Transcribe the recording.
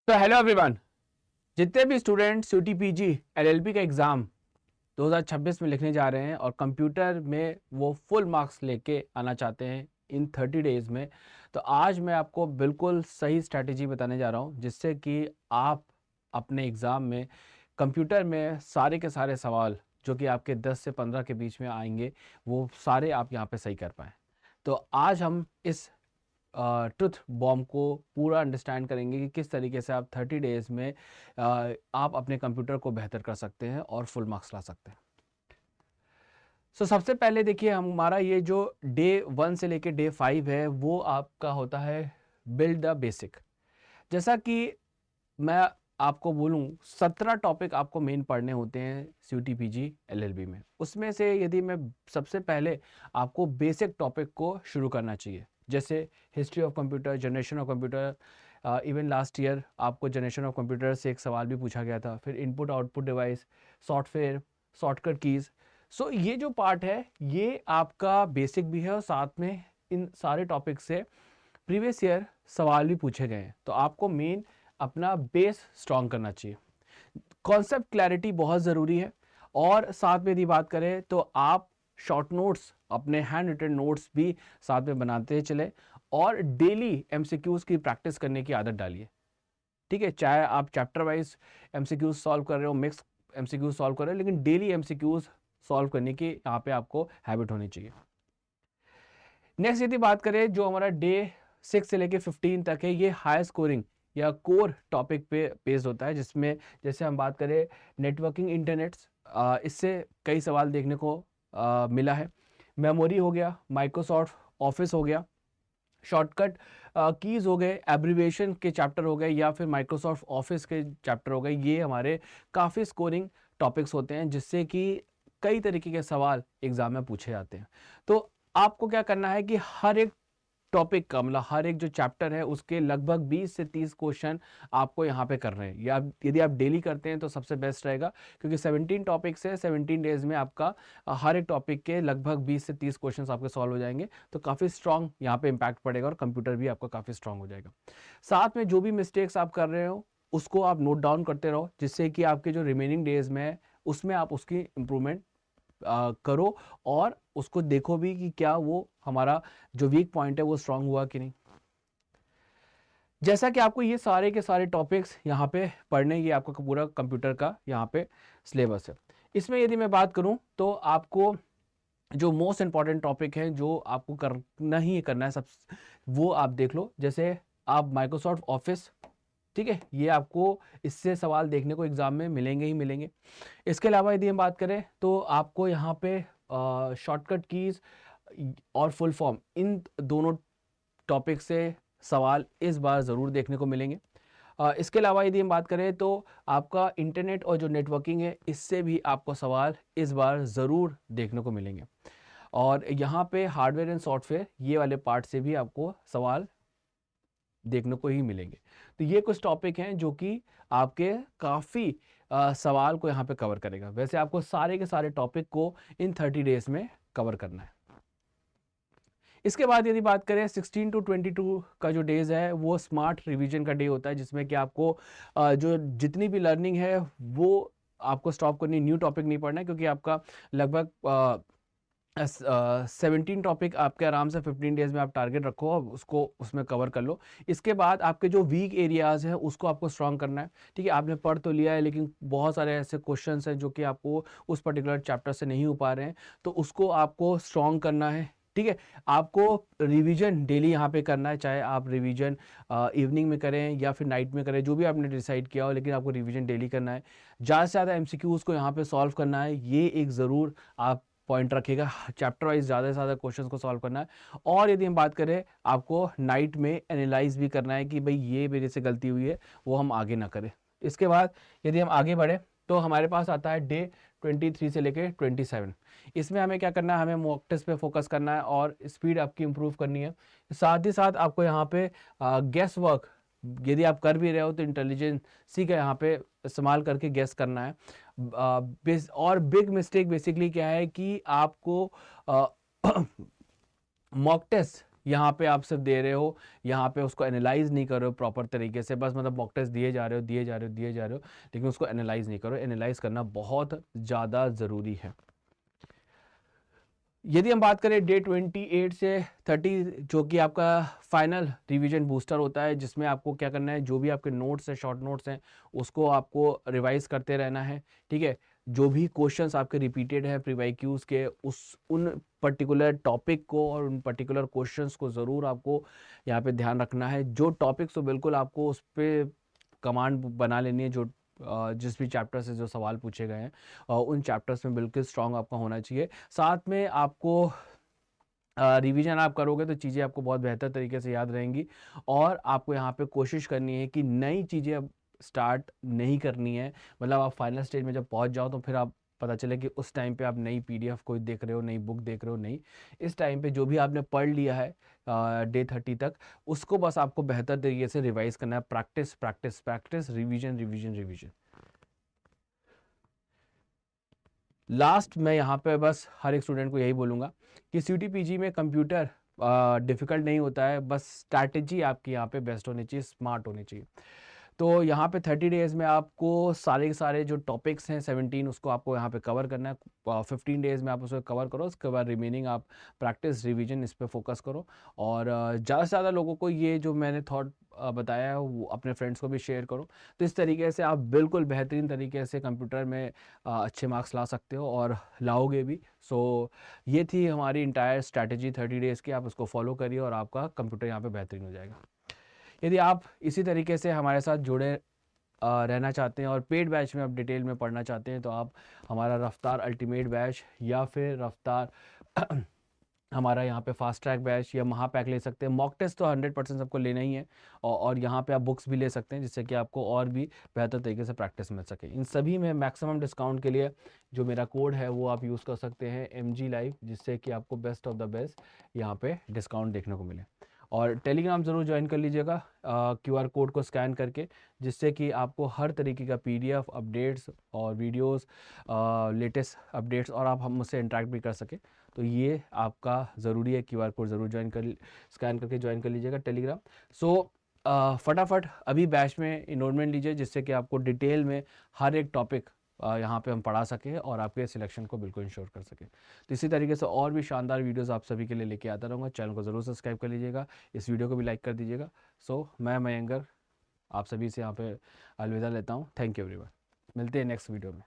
तो hello everyone, जितने भी स्टूडेंट्स यूटीपीजी एलएलबी का एग्ज़ाम 2026 में लिखने जा रहे हैं और कंप्यूटर में वो फुल मार्क्स लेके आना चाहते हैं इन 30 डेज़ में, तो आज मैं आपको बिल्कुल सही स्ट्रैटेजी बताने जा रहा हूँ जिससे कि आप अपने एग्ज़ाम में कंप्यूटर में सारे के सारे सवाल जो कि आपके 10 से 15 के बीच में आएंगे, वो सारे आप यहाँ पे सही कर पाएँ। तो आज हम इस ट्रुथ बॉम्ब को पूरा अंडरस्टैंड करेंगे कि किस तरीके से आप 30 डेज़ में आप अपने कंप्यूटर को बेहतर कर सकते हैं और फुल मार्क्स ला सकते हैं। सबसे पहले देखिए, हमारा ये जो डे 1 से लेके डे 5 है वो आपका होता है बिल्ड द बेसिक। जैसा कि मैं आपको बोलूँ, 17 टॉपिक आपको मेन पढ़ने होते हैं CUT-PG LLB में। उसमें से यदि मैं सबसे पहले आपको बेसिक टॉपिक को शुरू करना चाहिए, जैसे history of computer, generation of computer. Even last year आपको जनरेशन ऑफ कंप्यूटर से एक सवाल भी पूछा गया था। फिर input output device, software, shortcut keys. ये जो पार्ट है ये आपका बेसिक भी है और साथ में इन सारे टॉपिक से प्रीवियस ईयर सवाल भी पूछे गए हैं। तो आपको मेन अपना बेस स्ट्रॉन्ग करना चाहिए। कॉन्सेप्ट क्लैरिटी बहुत ज़रूरी है। और साथ में यदि बात करें तो आप शॉर्ट नोट्स, अपने हैंड रिटन नोट्स भी साथ में बनाते चले और डेली एमसीक्यूज़ की प्रैक्टिस करने की आदत डालिए। ठीक है, चाहे आप चैप्टर वाइज एमसीक्यूज़ सॉल्व कर रहे हो, मिक्स एमसीक्यूज़ सॉल्व कर रहे हो, लेकिन डेली एमसीक्यूज़ सॉल्व करने की यहाँ पे आपको हैबिट होनी चाहिए। नेक्स्ट यदि बात करें, जो हमारा डे 6 से लेके 15 तक है, ये हाई स्कोरिंग या कोर टॉपिक पे बेस्ड होता है, जिसमें जैसे हम बात करें नेटवर्किंग, इंटरनेट्स, इससे कई सवाल देखने को मिला है। मेमोरी हो गया, माइक्रोसॉफ्ट ऑफिस हो गया, शॉर्टकट कीज़ हो गए, एब्रीविएशन के चैप्टर हो गए, या फिर माइक्रोसॉफ्ट ऑफिस के चैप्टर हो गए। ये हमारे काफ़ी स्कोरिंग टॉपिक्स होते हैं जिससे कि कई तरीके के सवाल एग्ज़ाम में पूछे जाते हैं। तो आपको क्या करना है कि हर एक टॉपिक का, मतलब हर एक जो चैप्टर है उसके लगभग 20 से 30 क्वेश्चन आपको यहाँ पे कर रहे हैं। या यदि आप डेली करते हैं तो सबसे बेस्ट रहेगा, क्योंकि 17 टॉपिक्स है, 17 डेज में आपका हर एक टॉपिक के लगभग 20 से 30 क्वेश्चन आपके सॉल्व हो जाएंगे। तो काफ़ी स्ट्रांग यहाँ पे इम्पैक्ट पड़ेगा और कंप्यूटर भी आपका काफ़ी स्ट्रांग हो जाएगा। साथ में जो भी मिस्टेक्स आप कर रहे हो उसको आप नोट डाउन करते रहो, जिससे कि आपके जो रिमेनिंग डेज में है उसमें आप उसकी इम्प्रूवमेंट करो और उसको देखो भी कि क्या वो हमारा जो वीक पॉइंट है वो स्ट्रांग हुआ कि नहीं। जैसा कि आपको ये सारे के सारे टॉपिक्स यहाँ पे पढ़ने, ये आपका पूरा कंप्यूटर का यहाँ पे सिलेबस है। इसमें यदि मैं बात करूँ तो आपको जो मोस्ट इंपॉर्टेंट टॉपिक है जो आपको करना ही करना है सब, वो आप देख लो। जैसे आप माइक्रोसॉफ्ट ऑफिस, ठीक है, ये आपको इससे सवाल देखने को एग्जाम में मिलेंगे ही मिलेंगे। इसके अलावा यदि हम बात करें तो आपको यहाँ पे शॉर्टकट कीज़ और फुल फॉर्म, इन दोनों टॉपिक से सवाल इस बार ज़रूर देखने को मिलेंगे। इसके अलावा यदि हम बात करें तो आपका इंटरनेट और जो नेटवर्किंग है इससे भी आपको सवाल इस बार ज़रूर देखने को मिलेंगे। और यहाँ पे हार्डवेयर एंड सॉफ्टवेयर, ये वाले पार्ट से भी आपको सवाल देखने को ही मिलेंगे। तो ये कुछ टॉपिक हैं जो कि आपके काफ़ी सवाल को यहाँ पे कवर करेगा। वैसे आपको सारे के सारे टॉपिक को इन 30 डेज में कवर करना है। इसके बाद यदि बात करें 16 टू 22 का जो डेज है वो स्मार्ट रिवीजन का डे होता है, जिसमें कि आपको जो जितनी भी लर्निंग है वो आपको स्टॉप करनी, न्यू टॉपिक नहीं पढ़ना है, क्योंकि आपका लगभग 17 टॉपिक आपके आराम से 15 डेज में आप टारगेट रखो और उसको उसमें कवर कर लो। इसके बाद आपके जो वीक एरियाज़ हैं उसको आपको स्ट्रॉन्ग करना है। ठीक है, आपने पढ़ तो लिया है लेकिन बहुत सारे ऐसे क्वेश्चंस हैं जो कि आपको उस पर्टिकुलर चैप्टर से नहीं हो पा रहे हैं, तो उसको आपको स्ट्रॉन्ग करना है। ठीक है, आपको रिवीजन डेली यहाँ पे करना है, चाहे आप रिवीजन इवनिंग में करें या फिर नाइट में करें, जो भी आपने डिसाइड किया हो, लेकिन आपको रिवीजन डेली करना है। ज़्यादा से ज़्यादा एमसीक्यूज़ को यहाँ पे सॉल्व करना है, ये एक ज़रूर आप पॉइंट रखिएगा। चैप्टर वाइज ज़्यादा से ज़्यादा क्वेश्चंस को सॉल्व करना है। और यदि हम बात करें, आपको नाइट में एनालाइज भी करना है कि भाई ये मेरे से गलती हुई है, वो हम आगे ना करें। इसके बाद यदि हम आगे बढ़े तो हमारे पास आता है डे 23 से लेके 27। इसमें हमें क्या करना है, हमें मॉक टेस्ट पे फोकस करना है और स्पीड आपकी इंप्रूव करनी है। साथ ही साथ आपको यहाँ पे गेस वर्क, यदि आप कर भी रहे हो तो इंटेलिजेंसी का यहाँ पे इस्तेमाल करके गेस करना है। और बिग मिस्टेक बेसिकली क्या है कि आपको मॉक टेस्ट यहाँ पे आप सिर्फ दे रहे हो, यहाँ पे उसको एनालाइज नहीं कर रहे हो प्रॉपर तरीके से, बस मतलब मॉक टेस्ट दिए जा रहे हो, दिए जा रहे हो, दिए जा रहे हो, लेकिन उसको एनालाइज नहीं करो। एनालाइज करना बहुत ज़्यादा ज़रूरी है। यदि हम बात करें डे 28 से 30, जो कि आपका फाइनल रिवीजन बूस्टर होता है, जिसमें आपको क्या करना है, जो भी आपके नोट्स हैं, शॉर्ट नोट्स हैं, उसको आपको रिवाइज करते रहना है, ठीक है। जो भी क्वेश्चंस आपके रिपीटेड हैं प्रीवाईक्यूज के, उन पर्टिकुलर टॉपिक को और उन पर्टिकुलर क्वेश्चंस को ज़रूर आपको यहाँ पे ध्यान रखना है। जो टॉपिक्स तो बिल्कुल आपको उस पर कमांड बना लेनी है, जो जिस भी चैप्टर से जो सवाल पूछे गए हैं उन चैप्टर्स में बिल्कुल स्ट्रांग आपका होना चाहिए। साथ में आपको रिवीजन आप करोगे तो चीज़ें आपको बहुत बेहतर तरीके से याद रहेंगी, और आपको यहाँ पे कोशिश करनी है कि नई चीज़ें अब स्टार्ट नहीं करनी है। मतलब आप फाइनल स्टेज में जब पहुँच जाओ तो फिर आप पता चले कि उस टाइम पे आप नई पीडीएफ कोई देख रहे हो, नई बुक देख रहे हो, नहीं। इस टाइम पे जो भी आपने पढ़ लिया है डे 30 तक, उसको बस आपको बेहतर तरीके से रिवाइज करना है। Practice practice practice, revision revision revision. Last मैं यहाँ पे बस हर एक स्टूडेंट को यही बोलूँगा कि CUET-PG में कंप्यूटर डिफ़िकल्ट नहीं होता है, बस स्ट्रैटेजी आपकी यहाँ पे बेस्ट होनी चाहिए, स्मार्ट होनी चाहिए। तो यहाँ पे 30 डेज़ में आपको सारे के सारे जो टॉपिक्स हैं 17, उसको आपको यहाँ पे कवर करना है। 15 डेज़ में आप उसको कवर करो, उसके बाद रिमेनिंग आप प्रैक्टिस रिवीजन इस पे फोकस करो। और ज़्यादा से ज़्यादा लोगों को ये जो मैंने थॉट बताया है वो अपने फ्रेंड्स को भी शेयर करो। तो इस तरीके से आप बिल्कुल बेहतरीन तरीके से कंप्यूटर में अच्छे मार्क्स ला सकते हो और लाओगे भी। सो ये थी हमारी इंटायर स्ट्रैटेजी 30 डेज़ की। आप उसको फॉलो करिए और आपका कंप्यूटर यहाँ पे बेहतरीन हो जाएगा। यदि आप इसी तरीके से हमारे साथ जुड़े रहना चाहते हैं और पेड बैच में आप डिटेल में पढ़ना चाहते हैं, तो आप हमारा रफ्तार अल्टीमेट बैच या फिर रफ्तार हमारा यहाँ पे फास्ट ट्रैक बैच या महापैक ले सकते हैं। मॉक टेस्ट तो 100% सबको लेना ही है, और यहाँ पे आप बुक्स भी ले सकते हैं, जिससे कि आपको और भी बेहतर तरीके से प्रैक्टिस मिल सके। इन सभी में मैक्सिमम डिस्काउंट के लिए जो मेरा कोड है वो आप यूज़ कर सकते हैं, MG लाइव, जिससे कि आपको बेस्ट ऑफ द बेस्ट यहाँ पे डिस्काउंट देखने को मिले। और टेलीग्राम ज़रूर ज्वाइन कर लीजिएगा QR कोड को स्कैन करके, जिससे कि आपको हर तरीके का PDF अपडेट्स और वीडियोस, लेटेस्ट अपडेट्स, और आप हम मुझसे इंटरेक्ट भी कर सकें। तो ये आपका ज़रूरी है, QR कोड ज़रूर स्कैन करके ज्वाइन कर लीजिएगा टेलीग्राम। सो फटाफट अभी बैच में इनरोलमेंट लीजिए, जिससे कि आपको डिटेल में हर एक टॉपिक यहाँ पे हम पढ़ा सकें और आपके सिलेक्शन को बिल्कुल इंश्योर कर सकें। तो इसी तरीके से और भी शानदार वीडियोस आप सभी के लिए लेके आता रहूँगा। चैनल को ज़रूर सब्सक्राइब कर लीजिएगा, इस वीडियो को भी लाइक कर दीजिएगा। सो मैं मयंकर आप सभी से यहाँ पे अलविदा लेता हूँ। थैंक यू एवरीवन, मिलते हैं नेक्स्ट वीडियो में।